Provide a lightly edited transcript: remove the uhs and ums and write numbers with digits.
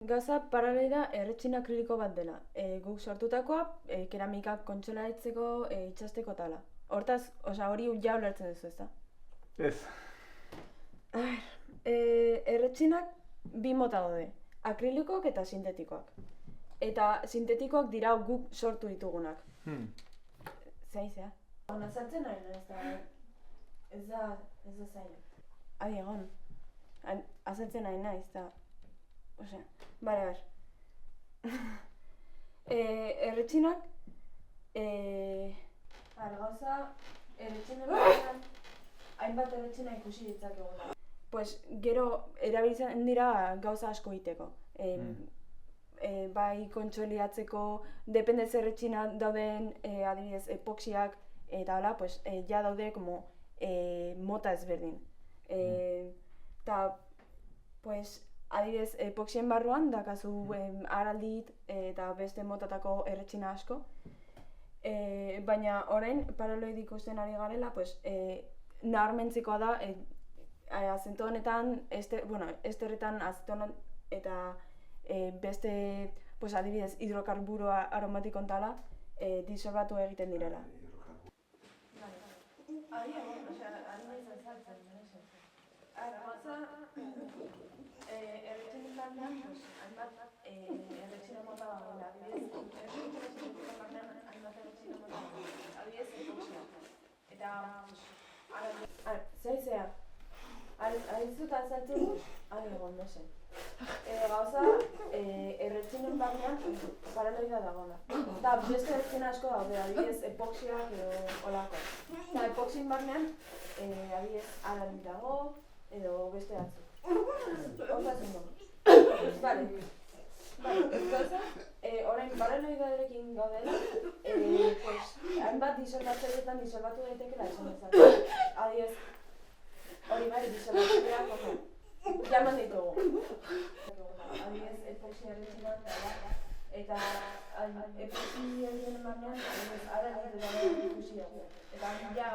Gauza paraleida erretxina akriliko bat dela. Guk sortutakoa, keramikak kontsolaitzeko, itxasteko tala. Hortaz, hori ja ulertzen duzu, ezta? Ez. Erretxinak bi mota daude, akrilikok eta sintetikoak. Eta sintetikoak dira guk sortu ditugunak. Zaizea. Ona sartzen ari ez da zaila. Adi egon. Azaltzen ari naiz, eta... Bale, erretxinak... Gauza... Erretxinen batean... Hainbat erretxina ikusi ditzakegu. Pues, gero, erabiltzen dira gauza asko egiteko. Bai kontsoliatzeko, depende zerretxina dauden, adibidez, epoxiak, eta hala, pues, ja daude como mota ezberdin. Eta, pues, adibidez, epoxien barruan dakazu araldit eta beste motatako erretxina asko. Baina orain, paraloid ikusten ari garela, pues, nabarmentzikoa da, azetonetan, esterretan azetonetan eta beste, pues, adibidez, hidrokarburoa aromatikon tala, disolbatu egiten direla. Ari naiz azaltzen, gauza, erretxinen barnean, hainbat erretxina mota dagoela, adibidez, epoxia. Eta, zaizea, aritzut azaltzen, ari egon, nese. Gauza, erretxinen barnean paraloida dagoela. Eta beste erretxina asko daude, adibidez, epoxiak edo olako. Eta epoxien barnean, adibidez, aralit dago, edo beste batzuk. Osatzen dugu. Bale. Gauza, orain paraloidarekin gaudela, hainbat disolbatzaileetan disolbatu daitekela esan dezake. Adibidez, hori bai, disolbatzaileak, jaman ditugu. Adibidez, epoxia erretxinan, eta epoxia erretxinan barnean, aralit dago ikusi dugu. Eta ja,